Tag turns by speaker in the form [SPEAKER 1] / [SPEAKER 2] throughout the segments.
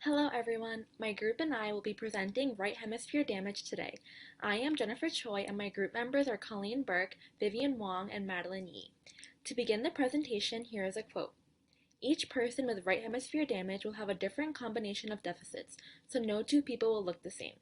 [SPEAKER 1] Hello everyone, my group and I will be presenting right hemisphere damage today. I am Jennifer Choi and my group members are Colleen Burke, Vivian Wong, and Madeline Yee. To begin the presentation, here is a quote. Each person with right hemisphere damage will have a different combination of deficits, so no two people will look the same.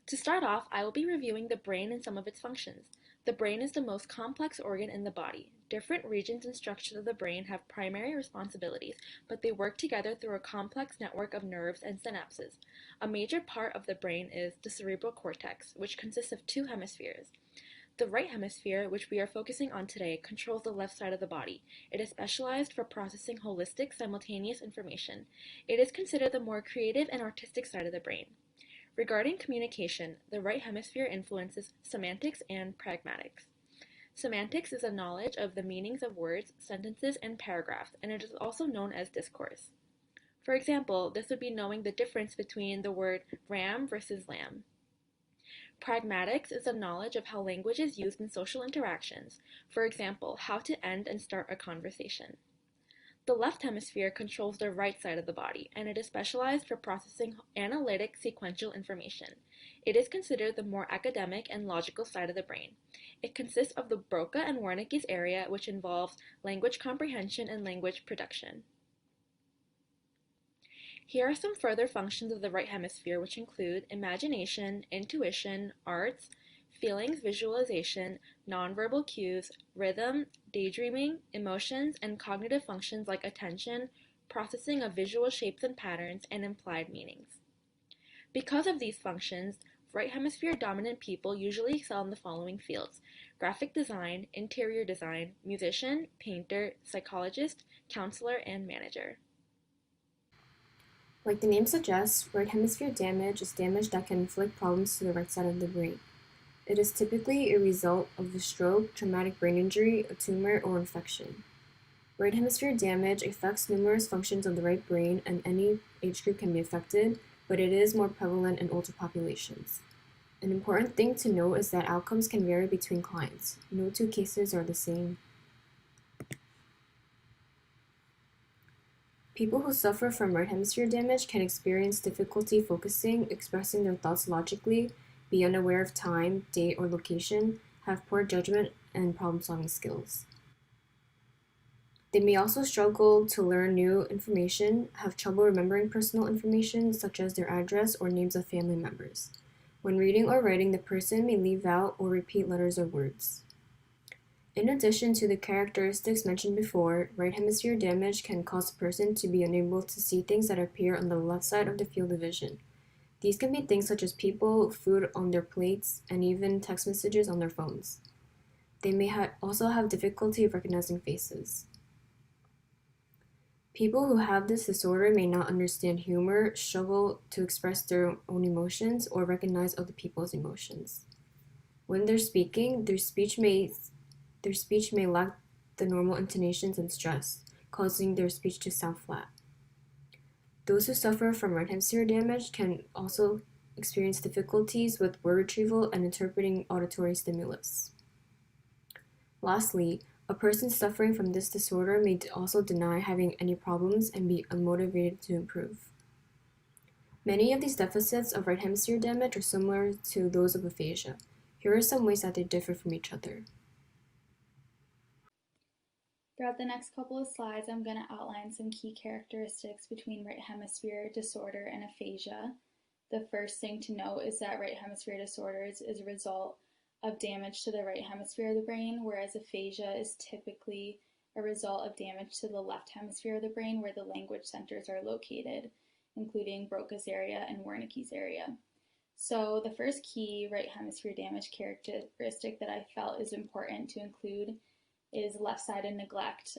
[SPEAKER 1] To start off, I will be reviewing the brain and some of its functions. The brain is the most complex organ in the body. Different regions and structures of the brain have primary responsibilities, but they work together through a complex network of nerves and synapses. A major part of the brain is the cerebral cortex, which consists of two hemispheres. The right hemisphere, which we are focusing on today, controls the left side of the body. It is specialized for processing holistic, simultaneous information. It is considered the more creative and artistic side of the brain. Regarding communication, the right hemisphere influences semantics and pragmatics. Semantics is a knowledge of the meanings of words, sentences, and paragraphs, and it is also known as discourse. For example, this would be knowing the difference between the word ram versus lamb. Pragmatics is a knowledge of how language is used in social interactions. For example, how to end and start a conversation. The left hemisphere controls the right side of the body, and it is specialized for processing analytic sequential information. It is considered the more academic and logical side of the brain. It consists of the Broca and Wernicke's area, which involves language comprehension and language production. Here are some further functions of the right hemisphere, which include imagination, intuition, arts, feelings, visualization, nonverbal cues, rhythm, daydreaming, emotions, and cognitive functions like attention, processing of visual shapes and patterns, and implied meanings. Because of these functions, right hemisphere dominant people usually excel in the following fields: graphic design, interior design, musician, painter, psychologist, counselor, and manager.
[SPEAKER 2] Like the name suggests, right hemisphere damage is damage that can inflict problems to the right side of the brain. It is typically a result of a stroke, traumatic brain injury, a tumor, or infection. Right hemisphere damage affects numerous functions of the right brain, and any age group can be affected, but it is more prevalent in older populations. An important thing to note is that outcomes can vary between clients. No two cases are the same. People who suffer from right hemisphere damage can experience difficulty focusing, expressing their thoughts logically, be unaware of time, date, or location, have poor judgment, and problem-solving skills. They may also struggle to learn new information, have trouble remembering personal information such as their address or names of family members. When reading or writing, the person may leave out or repeat letters or words. In addition to the characteristics mentioned before, right hemisphere damage can cause a person to be unable to see things that appear on the left side of the field of vision. These can be things such as people, food on their plates, and even text messages on their phones. They may also have difficulty recognizing faces. People who have this disorder may not understand humor, struggle to express their own emotions, or recognize other people's emotions. When they're speaking, their speech may lack the normal intonations and stress, causing their speech to sound flat. Those who suffer from right hemisphere damage can also experience difficulties with word retrieval and interpreting auditory stimulus. Lastly, a person suffering from this disorder may also deny having any problems and be unmotivated to improve. Many of these deficits of right hemisphere damage are similar to those of aphasia. Here are some ways that they differ from each other.
[SPEAKER 3] Throughout the next couple of slides, I'm going to outline some key characteristics between right hemisphere disorder and aphasia. The first thing to note is that right hemisphere disorders is a result of damage to the right hemisphere of the brain, whereas aphasia is typically a result of damage to the left hemisphere of the brain where the language centers are located, including Broca's area and Wernicke's area. So the first key right hemisphere damage characteristic that I felt is important to include is left-sided neglect.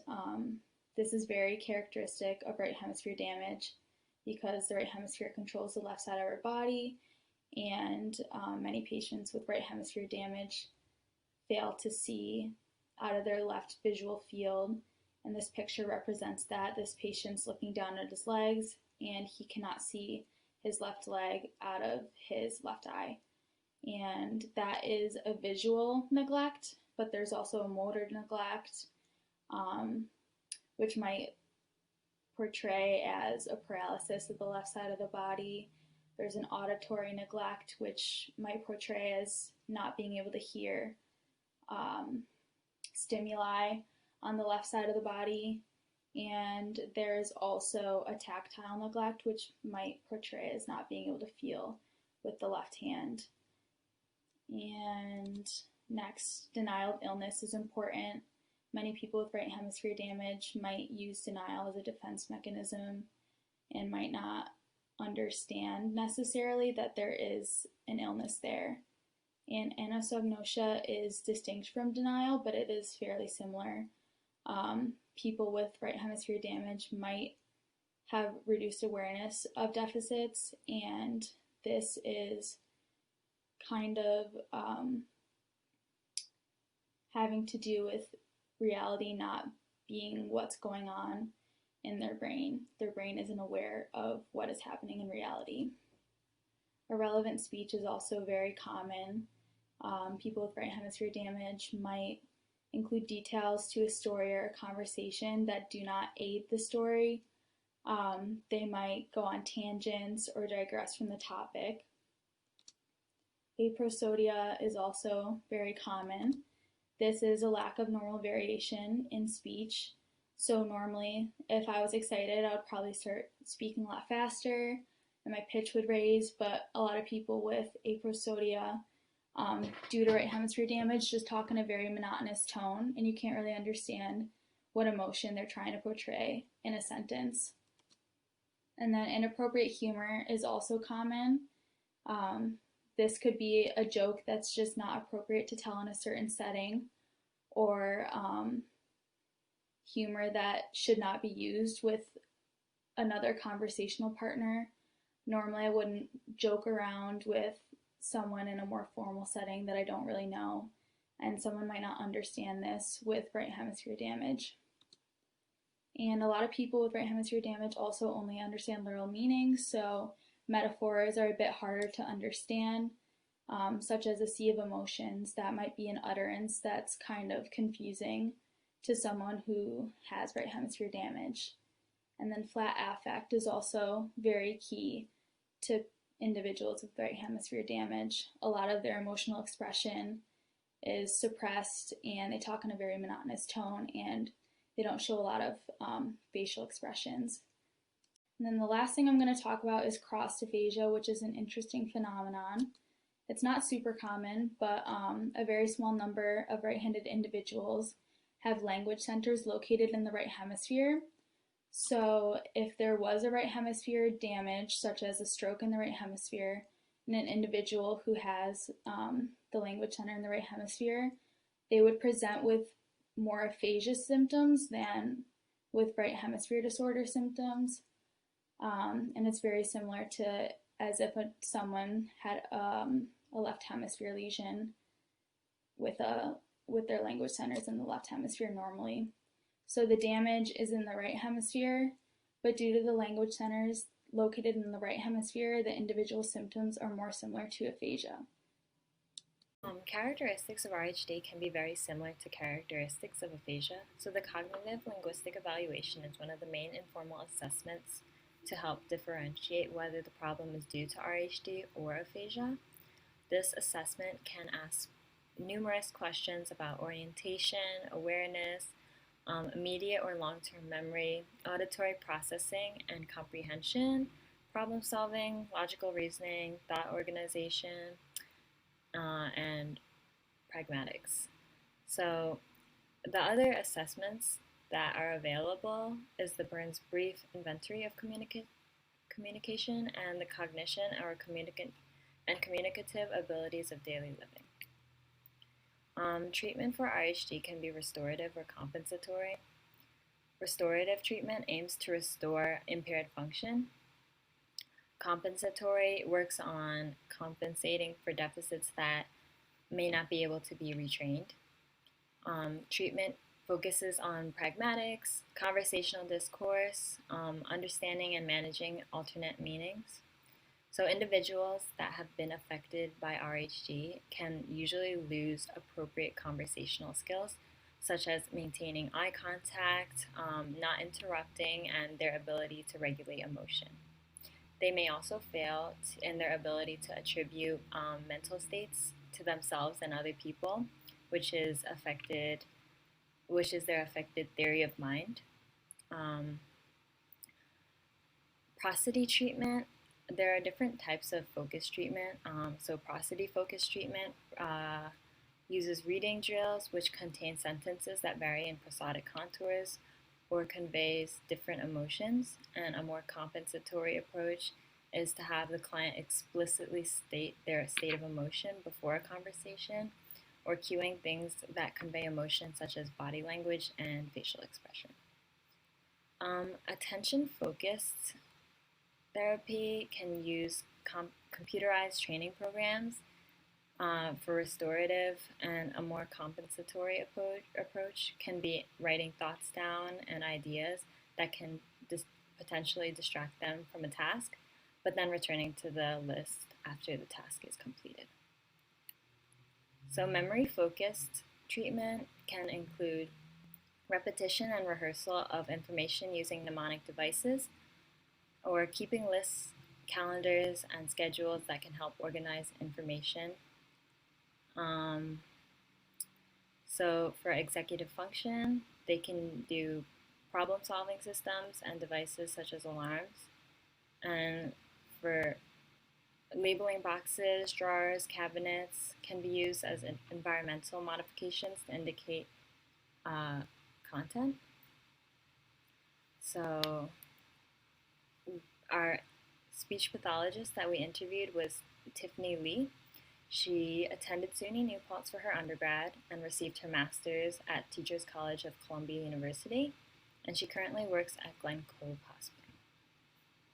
[SPEAKER 3] This is very characteristic of right hemisphere damage because the right hemisphere controls the left side of our body, and many patients with right hemisphere damage fail to see out of their left visual field, and this picture represents that. This patient's looking down at his legs, and he cannot see his left leg out of his left eye. And that is a visual neglect, but there's also a motor neglect, which might portray as a paralysis of the left side of the body. There's an auditory neglect, which might portray as not being able to hear stimuli on the left side of the body. And there's also a tactile neglect, which might portray as not being able to feel with the left hand. And next, denial of illness is important. Many people with right hemisphere damage might use denial as a defense mechanism and might not understand necessarily that there is an illness there. And anosognosia is distinct from denial, but it is fairly similar. People with right hemisphere damage might have reduced awareness of deficits, and this is kind of having to do with reality not being what's going on in their brain. Their brain isn't aware of what is happening in reality. Irrelevant speech is also very common. People with right hemisphere damage might include details to a story or a conversation that do not aid the story. They might go on tangents or digress from the topic. Aprosodia is also very common. This is a lack of normal variation in speech. So normally, if I was excited, I would probably start speaking a lot faster and my pitch would raise, but a lot of people with aprosodia, due to right hemisphere damage, just talk in a very monotonous tone, and you can't really understand what emotion they're trying to portray in a sentence. And then inappropriate humor is also common. This could be a joke that's just not appropriate to tell in a certain setting, or humor that should not be used with another conversational partner. Normally, I wouldn't joke around with someone in a more formal setting that I don't really know, and someone might not understand this with right hemisphere damage. And a lot of people with right hemisphere damage also only understand literal meanings, so metaphors are a bit harder to understand, such as a sea of emotions. That might be an utterance that's kind of confusing to someone who has right hemisphere damage. And then flat affect is also very key to individuals with right hemisphere damage. A lot of their emotional expression is suppressed, and they talk in a very monotonous tone, and they don't show a lot of facial expressions. And then the last thing I'm going to talk about is crossed aphasia, which is an interesting phenomenon. It's not super common, but a very small number of right-handed individuals have language centers located in the right hemisphere. So if there was a right hemisphere damage, such as a stroke in the right hemisphere, in an individual who has the language center in the right hemisphere, they would present with more aphasia symptoms than with right hemisphere disorder symptoms. And it's very similar to as if someone had a left hemisphere lesion with their language centers in the left hemisphere normally. So the damage is in the right hemisphere, but due to the language centers located in the right hemisphere, the individual symptoms are more similar to aphasia.
[SPEAKER 4] Characteristics of RHD can be very similar to characteristics of aphasia. So the cognitive linguistic evaluation is one of the main informal assessments to help differentiate whether the problem is due to RHD or aphasia. This assessment can ask numerous questions about orientation, awareness, immediate or long-term memory, auditory processing and comprehension, problem solving, logical reasoning, thought organization, and pragmatics. So the other assessments that are available is the Burns Brief Inventory of Communication and the Cognition or Communicative Abilities of Daily Living. Treatment for RHD can be restorative or compensatory. Restorative treatment aims to restore impaired function. Compensatory works on compensating for deficits that may not be able to be retrained. Treatment focuses on pragmatics, conversational discourse, understanding and managing alternate meanings. So individuals that have been affected by RHD can usually lose appropriate conversational skills, such as maintaining eye contact, not interrupting, and their ability to regulate emotion. They may also fail in their ability to attribute mental states to themselves and other people, which is affected, which is their affected theory of mind. Um, Prosody treatment. There are different types of focus treatment. So prosody focus treatment uses reading drills, which contain sentences that vary in prosodic contours or conveys different emotions. And a more compensatory approach is to have the client explicitly state their state of emotion before a conversation, or cueing things that convey emotion, such as body language and facial expression. Attention focused therapy can use computerized training programs for restorative, and a more compensatory approach can be writing thoughts down and ideas that can potentially distract them from a task, but then returning to the list after the task is completed. So memory focused treatment can include repetition and rehearsal of information using mnemonic devices, or keeping lists, calendars, and schedules that can help organize information. So for executive function, they can do problem-solving systems and devices such as alarms. And for labeling boxes, drawers, cabinets can be used as environmental modifications to indicate content. So our speech pathologist that we interviewed was Tiffany Lee. She attended SUNY New Paltz for her undergrad and received her master's at Teachers College of Columbia University, and she currently works at Glen Cove Hospital.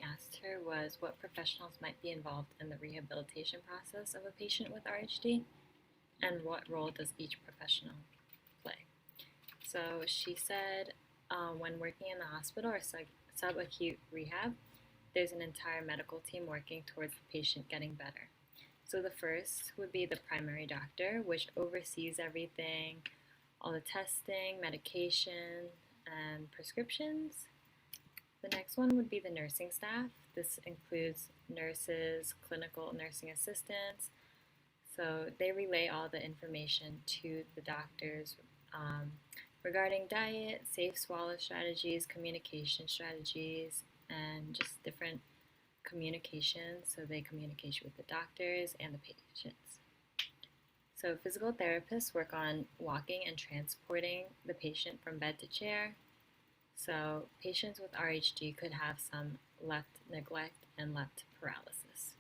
[SPEAKER 4] I asked her was what professionals might be involved in the rehabilitation process of a patient with RHD, and what role does each professional play. So she said when working in the hospital or subacute rehab, there's an entire medical team working towards the patient getting better. So the first would be the primary doctor, which oversees everything, all the testing, medication, and prescriptions. The next one would be the nursing staff. This includes nurses, clinical nursing assistants. So they relay all the information to the doctors regarding diet, safe swallow strategies, communication strategies, and just different communication, so they communicate with the doctors and the patients. So physical therapists work on walking and transporting the patient from bed to chair. So patients with RHD could have some left neglect and left paralysis.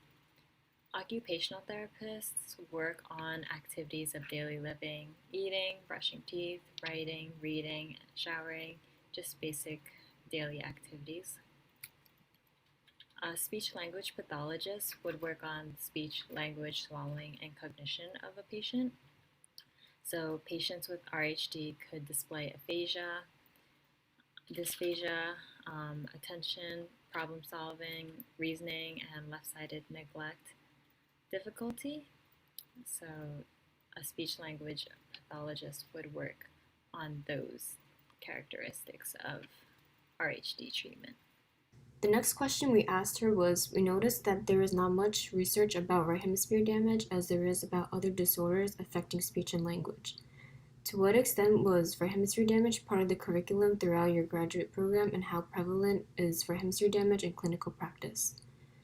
[SPEAKER 4] Occupational therapists work on activities of daily living, eating, brushing teeth, writing, reading, showering, just basic daily activities. A speech-language pathologist would work on speech, language, swallowing, and cognition of a patient. So patients with RHD could display aphasia, dysphagia, attention, problem solving, reasoning, and left-sided neglect difficulty. So a speech-language pathologist would work on those characteristics of RHD treatment.
[SPEAKER 2] The next question we asked her was, we noticed that there is not much research about right hemisphere damage as there is about other disorders affecting speech and language. To what extent was right hemisphere damage part of the curriculum throughout your graduate program, and how prevalent is right hemisphere damage in clinical practice?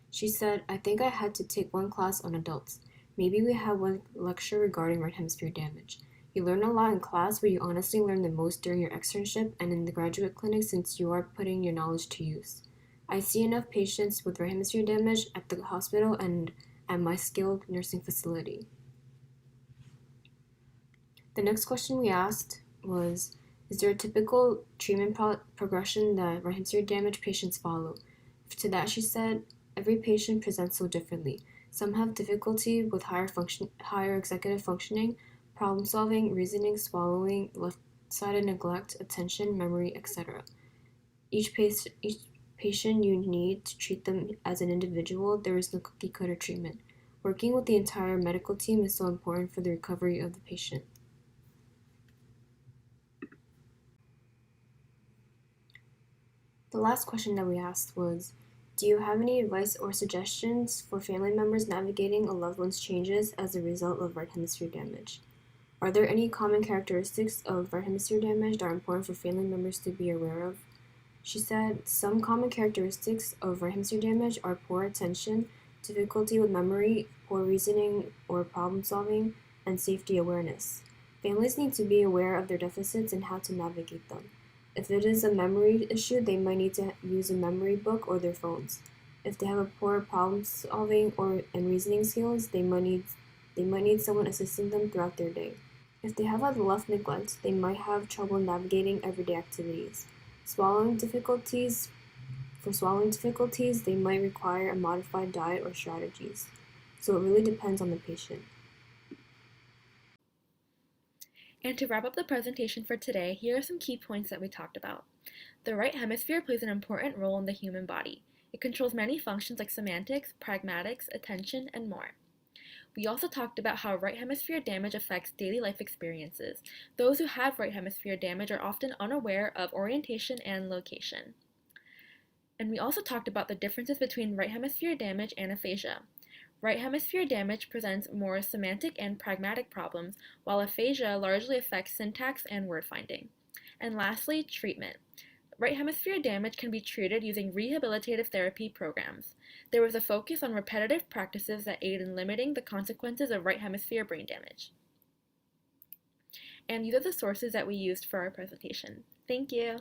[SPEAKER 2] She said, I think I had to take one class on adults. Maybe we had one lecture regarding right hemisphere damage. You learn a lot in class, but you honestly learn the most during your externship and in the graduate clinic, since you are putting your knowledge to use. I see enough patients with right hemisphere damage at the hospital and at my skilled nursing facility. The next question we asked was, is there a typical treatment progression that right hemisphere damage patients follow? To that she said, every patient presents so differently. Some have difficulty with higher executive functioning, problem solving, reasoning, swallowing, left-sided neglect, attention, memory, etc. Each patient you need to treat them as an individual. There is no cookie cutter treatment. Working with the entire medical team is so important for the recovery of the patient. The last question that we asked was, do you have any advice or suggestions for family members navigating a loved one's changes as a result of right hemisphere damage? Are there any common characteristics of right hemisphere damage that are important for family members to be aware of? She said some common characteristics of right hemisphere damage are poor attention, difficulty with memory, poor reasoning or problem solving, and safety awareness. Families need to be aware of their deficits and how to navigate them. If it is a memory issue, they might need to use a memory book or their phones. If they have a poor problem solving and reasoning skills, they might need someone assisting them throughout their day. If they have a left neglect, they might have trouble navigating everyday activities. Swallowing difficulties For swallowing difficulties, they might require a modified diet or strategies. So it really depends on the patient.
[SPEAKER 1] And to wrap up the presentation for today, here are some key points that we talked about. The right hemisphere plays an important role in the human body. It controls many functions like semantics, pragmatics, attention, and more. We also talked about how right hemisphere damage affects daily life experiences. Those who have right hemisphere damage are often unaware of orientation and location. And we also talked about the differences between right hemisphere damage and aphasia. Right hemisphere damage presents more semantic and pragmatic problems, while aphasia largely affects syntax and word finding. And lastly, treatment. Right hemisphere damage can be treated using rehabilitative therapy programs. There was a focus on repetitive practices that aid in limiting the consequences of right hemisphere brain damage. And these are the sources that we used for our presentation. Thank you.